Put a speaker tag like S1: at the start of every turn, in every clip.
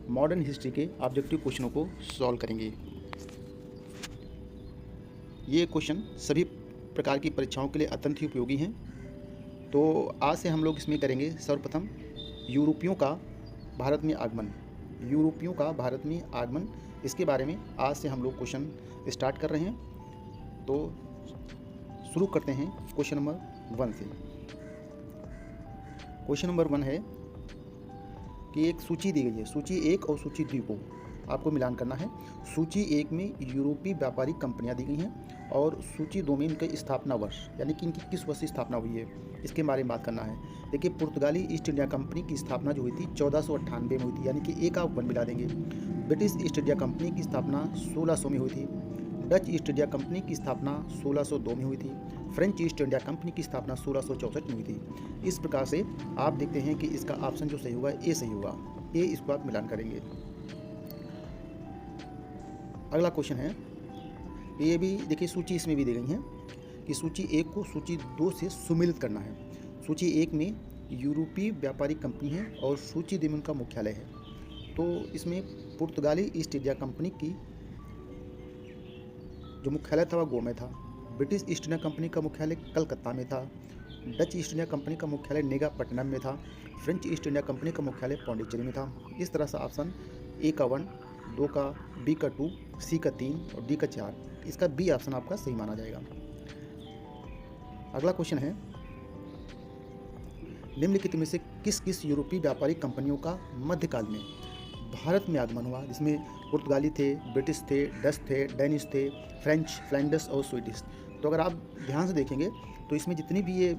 S1: Modern history के objective क्वेश्चनों को solve करेंगे। ये क्वेश्चन सभी प्रकार की परीक्षाओं के लिए अत्यंत ही उपयोगी हैं। तो आज से हम लोग इसमें करेंगे सर्वप्रथम यूरोपियों का भारत में आगमन। यूरोपियों का भारत में आगमन, इसके बारे में आज से हम लोग क्वेश्चन स्टार्ट कर रहे हैं। तो शुरू करते हैं क्वेश्चन नंबर 1 से। क्वेश्चन नंबर 1 है कि एक सूची दी गई है, सूची 1 और सूची 2 को आपको मिलान करना है। सूची 1 में यूरोपीय व्यापारिक कंपनियां दी गई हैं और सूची 2 में इनके स्थापना वर्ष, यानी कि इनकी किस वर्ष से स्थापना हुई है, इसके बारे में बात करना है। देखिए, पुर्तगाली ईस्ट इंडिया कंपनी की स्थापना जो हुई थी 1498 में हुई थी, यानी कि 1 आप 1 मिला देंगे। ब्रिटिश ईस्ट इंडिया कंपनी की स्थापना 1600 में हुई थी। डच ईस्ट इंडिया कंपनी की स्थापना 1602 में हुई थी। फ्रेंच ईस्ट इंडिया कंपनी की स्थापना 1664 में हुई थी। इस प्रकार से आप देखते हैं कि इसका ऑप्शन जो सही होगा ए सही होगा। ए इसको आप मिलान करेंगे। अगला क्वेश्चन है, ये भी देखिए सूची इसमें भी दी गई है कि सूची 1 को सूची 2 से सुमेलित करना है। सूची 1 में यूरोपीय व्यापारिक कंपनी है और सूची 2 में उनका मुख्यालय है। तो इसमें पुर्तगाली ईस्ट इंडिया कंपनी की जो मुख्यालय था वह गोवा में था। ब्रिटिश ईस्ट इंडिया कंपनी का मुख्यालय कलकत्ता में था। डच ईस्ट इंडिया कंपनी का मुख्यालय नेगापट्टनम में था। फ्रेंच ईस्ट इंडिया कंपनी का मुख्यालय पौंडीचेरी में था। इस तरह से ऑप्शन ए का 1, 2 का, बी का 2, सी का 3 और डी का 4, इसका बी ऑप्शन आपका सही माना जाएगा। अगला क्वेश्चन है, निम्नलिखित में से किस किस यूरोपीय व्यापारिक कंपनियों का मध्यकाल में भारत में आगमन हुआ, जिसमें पुर्तगाली थे, ब्रिटिश थे, डच थे, डेनिश थे, फ्रेंच, फ्लैंडर्स और स्वीडिश। तो अगर आप ध्यान से देखेंगे तो इसमें जितनी भी ये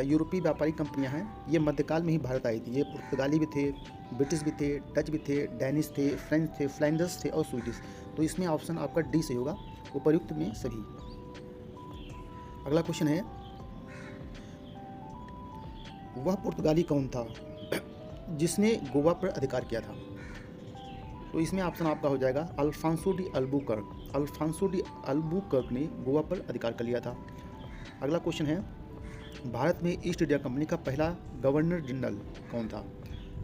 S1: यूरोपीय व्यापारिक कंपनियां हैं, ये मध्यकाल में ही भारत आई थी। ये पुर्तगाली भी थे, ब्रिटिश भी थे, डच भी थे, डेनिश थे, फ्रेंच थे, फ्लैंडर्स थे और स्वीडिश। तो इसमें ऑप्शन आपका डी सही होगा, उपर्युक्त में सभी। अगला क्वेश्चन है, वह पुर्तगाली कौन था जिसने गोवा पर अधिकार किया था? तो इसमें ऑप्शन आपका हो जाएगा Alfonso de Albuquerque. Alfonso de Albuquerque ने गोवा पर अधिकार कर लिया था। अगला क्वेश्चन है, भारत में ईस्ट इंडिया कंपनी का पहला गवर्नर जनरल कौन था?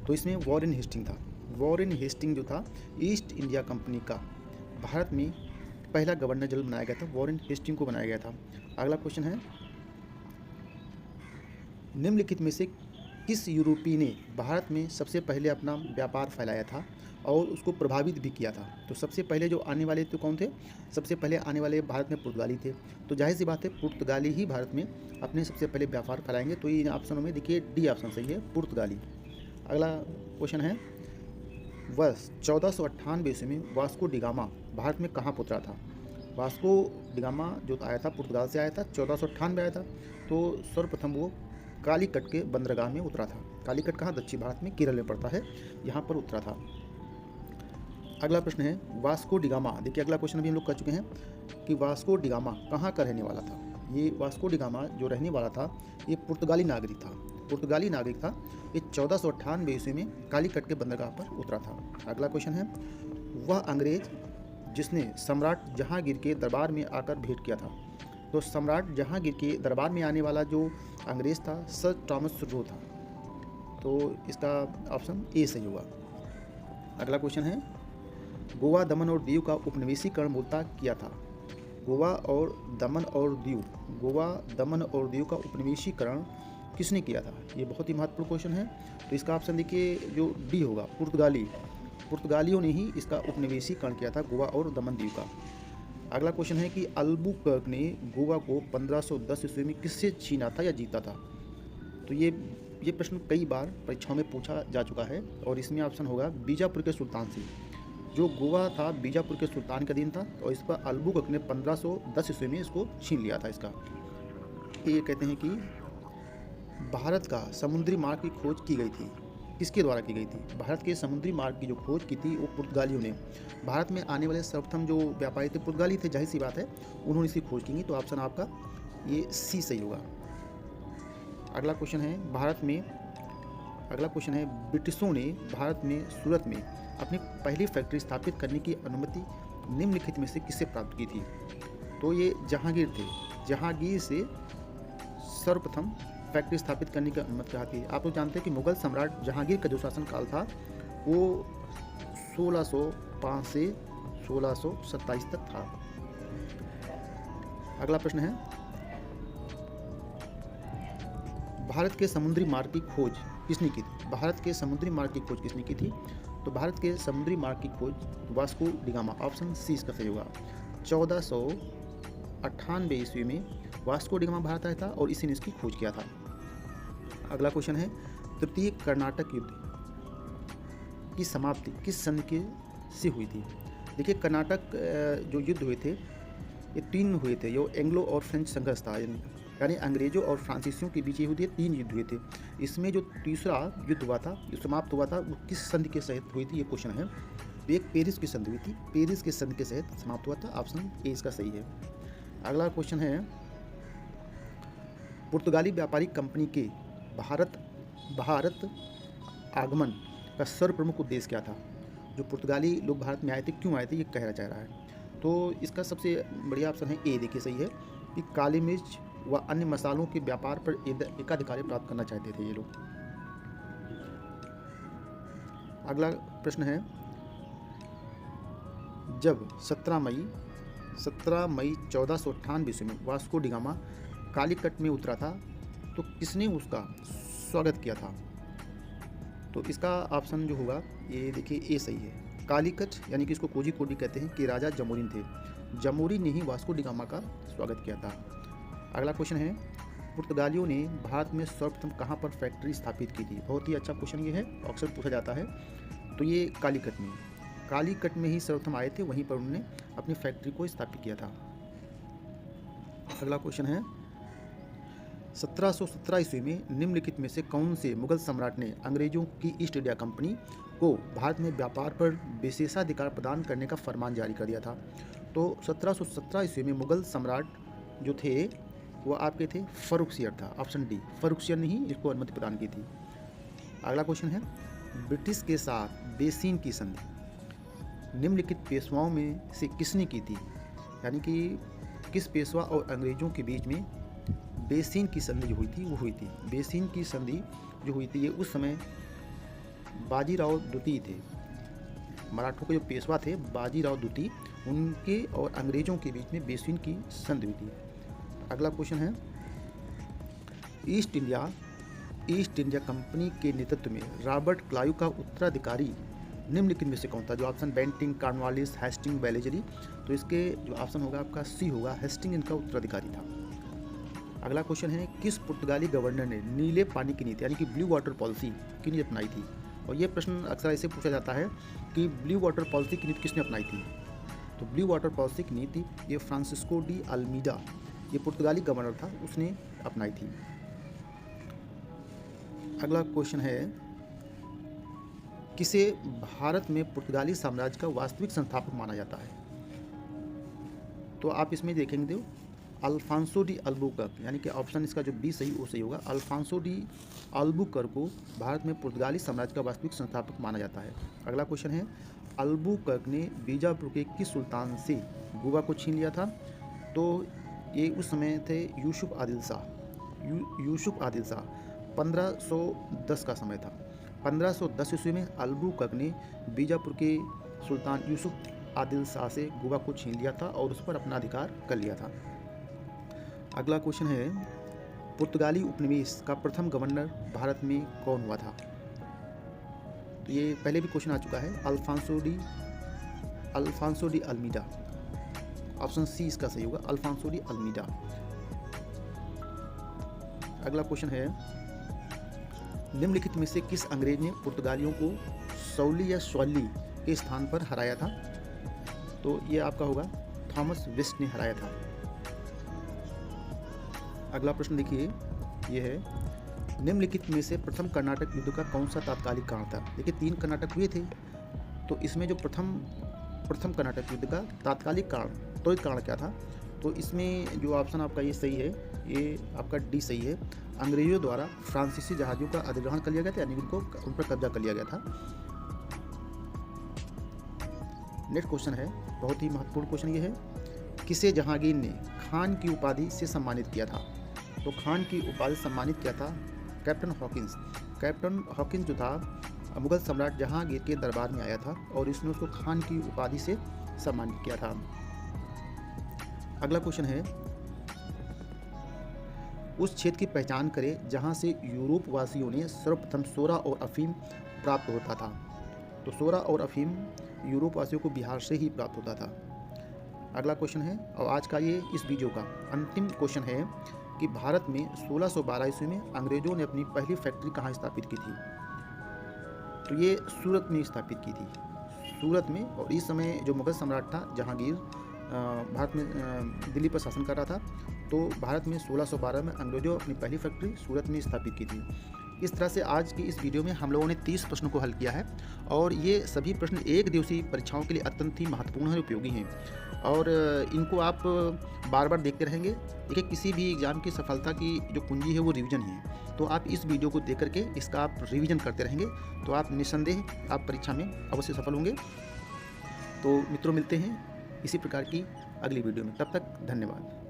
S1: तो इसमें वॉरेन हेस्टिंग था। वॉरेन हेस्टिंग जो था ईस्ट इंडिया कंपनी का भारत में पहला गवर्नर जनरल बनाया गया था, वॉरेन हेस्टिंग को बनाया गया था। अगला क्वेश्चन है, निम्नलिखित में से किस यूरोपीय ने भारत में सबसे पहले अपना व्यापार फैलाया था और उसको प्रभावित भी किया था? तो सबसे पहले जो आने वाले तो कौन थे? सबसे पहले आने वाले भारत में पुर्तगाली थे। तो जाहिर सी बात है पुर्तगाली ही भारत में अपने सबसे पहले व्यापार फैलाएंगे। तो इन ऑप्शनों में देखिए डी ऑप्शन सही है, पुर्तगाली। अगला क्वेश्चन है, वर्ष 1498 ईस्वी में वास्को डिगामा भारत में कहाँ उतरा था? वास्को डिगामा जो आया था पुर्तगाल से आया था, 1498 में आया था। तो सर्वप्रथम वो कालीकट के बंदरगाह में उतरा था। कालीकट कहाँ? दक्षिण भारत में, केरल में पड़ता है, यहाँ पर उतरा था। अगला प्रश्न है, वास्को डिगामा। देखिए अगला क्वेश्चन भी हम लोग कर चुके हैं कि वास्को डिगामा कहाँ का रहने वाला था? ये वास्को डिगामा जो रहने वाला था ये पुर्तगाली नागरिक था। पुर्तगाली नागरिक था। ये 1498 ईस्वी में कालीकट के बंदरगाह पर उतरा था। अगला क्वेश्चन है, वह अंग्रेज जिसने सम्राट जहांगीर के दरबार में आकर भेंट किया था? तो सम्राट जहांगीर के दरबार में आने वाला जो अंग्रेज था सर थॉमस रो था। तो इसका ऑप्शन ए सही होगा। अगला क्वेश्चन है, गोवा, दमन और दीव का उपनिवेशीकरण मूलतः किया था? गोवा और दमन और दीव, गोवा, दमन और दीव का उपनिवेशीकरण किसने किया था? ये बहुत ही महत्वपूर्ण क्वेश्चन है। तो इसका ऑप्शन देखिए जो डी होगा, पुर्तगाली। पुर्तगालियों ने ही इसका उपनिवेशीकरण किया था, गोवा और दमन दीव का। अगला क्वेश्चन है कि अल्बुकर्क ने गोवा को 1510 ईस्वी में किससे छीना था या जीता था? तो ये प्रश्न कई बार परीक्षाओं में पूछा जा चुका है और इसमें ऑप्शन होगा बीजापुर के सुल्तान से। जो गोवा था बीजापुर के सुल्तान का दिन था और इस पर अल्बुकर्क ने 1510 ईस्वी में इसको छीन लिया था। इसका ये कहते हैं कि भारत का समुद्री मार्ग की खोज की गई थी, किसके द्वारा की गई थी? भारत के समुद्री मार्ग की जो खोज की थी वो पुर्तगालियों ने। भारत में आने वाले सर्वप्रथम जो व्यापारी थे पुर्तगाली थे, जाहिर सी बात है उन्होंने इसकी खोज की। तो ऑप्शन आपका ये सी सही होगा। अगला क्वेश्चन है, ब्रिटिशों ने भारत में सूरत में अपनी पहली फैक्ट्री स्थापित करने की अनुमति निम्नलिखित में से किससे प्राप्त की थी? तो ये जहांगीर थे। जहांगीर से सर्वप्रथम फैक्ट्री स्थापित करने की अनुमति चाहती है। आप लोग जानते हैं कि मुगल सम्राट जहांगीर का जो शासनकाल था वो 1605 से 1627 तक था। अगला प्रश्न है, भारत के समुद्री मार्ग की खोज किसने की थी? भारत के समुद्री मार्ग की खोज किसने की थी? तो भारत के समुद्री मार्ग की खोज Vasco da Gama, option C इसका सही होगा। 1498 ईस्वी में वास्को डी गामा भारत आया था और इसी ने इसकी खोज किया था। अगला क्वेश्चन है, तृतीय कर्नाटक युद्ध की समाप्ति किस सन के से हुई थी? देखिए, कर्नाटक जो युद्ध हुए थे ये 3 हुए थे। जो एंग्लो और फ्रेंच संघर्ष था, यानी अंग्रेजों और फ्रांसीसियों के बीच ये हुए थे 3 युद्ध हुए थे। इसमें जो तीसरा युद्ध हुआ था, जो समाप्त हुआ था, वो किस संधि के सहित हुई थी, ये क्वेश्चन है। तो एक पेरिस की संधि हुई थी, पेरिस के संधि के सहित समाप्त हुआ था, ऑप्शन ए इसका सही है। अगला क्वेश्चन है, पुर्तगाली व्यापारिक कंपनी के भारत आगमन का सर्वप्रमुख उद्देश्य क्या था? जो पुर्तगाली लोग भारत में आए थे, क्यों आए थे, ये कहना चाह रहा है। तो इसका सबसे बढ़िया ऑप्शन है ए, देखिए सही है, कि काली मिर्च व अन्य मसालों के व्यापार पर एकाधिकार प्राप्त करना चाहते थे ये लोग। अगला प्रश्न है, जब 17 मई 1498 ईस्वी में वास्को डी गामा कालीकट में उतरा था तो किसने उसका स्वागत किया था? तो इसका ऑप्शन जो होगा ये देखिए ए सही है। कालीकट यानी कि इसको कोझिकोड कहते हैं, कि राजा जमोरिन थे। जमोरिन ने ही वास्को डी गामा का स्वागत किया था। अगला क्वेश्चन है, पुर्तगालियों ने भारत में सर्वप्रथम कहाँ पर फैक्ट्री स्थापित की थी? बहुत ही अच्छा क्वेश्चन ये है, अक्सर पूछा जाता है। तो ये कालीकट में ही सर्वप्रथम आए थे, वहीं पर उन्होंने अपनी फैक्ट्री को स्थापित किया था। अगला क्वेश्चन है, 1717 ईस्वी में निम्नलिखित में से कौन से मुगल सम्राट ने अंग्रेजों की ईस्ट इंडिया कंपनी को भारत में व्यापार पर विशेषाधिकार प्रदान करने का फरमान जारी कर दिया था? तो 1717 ईस्वी में मुगल सम्राट जो थे वो आपके थे फर्रुखसियर था, ऑप्शन डी, फर्रुखसियर ने ही इसको अनुमति प्रदान की थी। अगला क्वेश्चन है, ब्रिटिश के साथ बेसिन की संधि निम्नलिखित पेशवाओं में से किसने की थी? यानी कि किस पेशवा और अंग्रेजों के बीच में बेसिन की संधि जो हुई थी वो हुई थी? बेसिन की संधि जो हुई थी ये उस समय बाजीराव द्वितीय थे, मराठों के जो पेशवा थे बाजीराव द्वितीय, उनके और अंग्रेजों के बीच में बेसिन की संधि हुई थी। अगला क्वेश्चन है, ईस्ट इंडिया कंपनी के नेतृत्व में रॉबर्ट क्लाइव का उत्तराधिकारी निम्नलिखित में से कौन था? जो option Bentinck, Cornwallis, Hasting, Wellesley, तो इसके जो ऑप्शन होगा आपका सी होगा, हेस्टिंग इनका उत्तराधिकारी था। अगला क्वेश्चन है, किस पुर्तगाली गवर्नर ने नीले पानी की नीति यानी कि ब्लू वाटर पॉलिसी की नीति अपनाई थी? और ये प्रश्न अक्सर ऐसे पूछा जाता है कि ब्लू वाटर पॉलिसी की नीति किसने अपनाई थी? तो ब्लू वाटर पॉलिसी की नीति ये फ्रांसिस्को डी अल्मीडा, ये पुर्तगाली गवर्नर था, उसने अपनाई थी। अगला क्वेश्चन है, किसे भारत में पुर्तगाली साम्राज्य का वास्तविक संस्थापक माना जाता है? तो आप इसमें देखेंगे अल्फांसो डी अल्बुकर्क, यानी कि ऑप्शन इसका जो बी सही वो सही होगा। अल्फांसो डी अल्बुकर्क को भारत में पुर्तगाली साम्राज्य का वास्तविक संस्थापक माना जाता है। अगला क्वेश्चन है, अल्बुकर्क ने बीजापुर के किस सुल्तान से गोवा को छीन लिया था? तो ये उस समय थे यूसुफ आदिल शाह। 1510 का समय था। 1510 ईस्वी में अल्बुकर्क ने बीजापुर के सुल्तान यूसुफ आदिल शाह से गोवा को छीन लिया था और उस पर अपना अधिकार कर लिया था। अगला क्वेश्चन है, पुर्तगाली उपनिवेश का प्रथम गवर्नर भारत में कौन हुआ था? तो ये पहले भी क्वेश्चन आ चुका है, Alfonso de Almeida, option C इसका सही होगा, अल्फांसो डी अल्मीडा। अगला क्वेश्चन है, निम्नलिखित में से किस अंग्रेज ने पुर्तगालियों को सौली या स्वैली के स्थान पर हराया था? तो ये आपका होगा थॉमस वेस्ट ने हराया था। अगला प्रश्न देखिए, ये है, निम्नलिखित में से प्रथम कर्नाटक युद्ध का कौन सा तात्कालिक कारण था? देखिए 3 कर्नाटक हुए थे, तो इसमें जो प्रथम कर्नाटक युद्ध का तात्कालिक कारण, त्वरित कारण क्या था? तो इसमें जो ऑप्शन आपका ये सही है, ये आपका डी सही है। अंग्रेजों द्वारा फ्रांसीसी जहाज़ों का अधिग्रहण कर लिया गया था, यानी उन पर कब्जा कर लिया गया था। नेक्स्ट क्वेश्चन है, बहुत ही महत्वपूर्ण क्वेश्चन ये है, किसे जहांगीर ने खान की उपाधि से सम्मानित किया था? तो खान की उपाधि सम्मानित किया था कैप्टन हॉकिंस। कैप्टन हॉकिंस जो था मुगल सम्राट जहांगीर के दरबार में आया था और इसने उसको खान की उपाधि से सम्मानित किया था। अगला क्वेश्चन है, उस क्षेत्र की पहचान करें जहां से यूरोप वासियों ने सर्वप्रथम सोरा और अफीम प्राप्त होता था। तो सोरा और अफीम यूरोप वासियों को बिहार से ही प्राप्त होता था। अगला क्वेश्चन है, और आज का ये इस वीडियो का अंतिम क्वेश्चन है कि भारत में 1612 ईस्वी में अंग्रेजों ने अपनी पहली फैक्ट्री कहाँ स्थापित की थी। तो ये सूरत में स्थापित की थी, सूरत में। और इस समय जो मुगल सम्राट था जहांगीर भारत में दिल्ली पर शासन कर रहा था, तो भारत में 1612 में अंग्रेजों अपनी पहली फैक्ट्री सूरत में स्थापित की थी। इस तरह से आज की इस वीडियो में हम लोगों ने 30 प्रश्नों को हल किया है और ये सभी प्रश्न एक दिवसीय परीक्षाओं के लिए अत्यंत ही महत्वपूर्ण और उपयोगी हैं और इनको आप बार बार देखते रहेंगे। देखिए, किसी भी एग्ज़ाम की सफलता की जो कुंजी है वो रिवीजन ही है। तो आप इस वीडियो को देख करके इसका आप रिवीजन करते रहेंगे तो आप निस्संदेह आप परीक्षा में अवश्य सफल होंगे। तो मित्रों, मिलते हैं इसी प्रकार की अगली वीडियो में। तब तक धन्यवाद।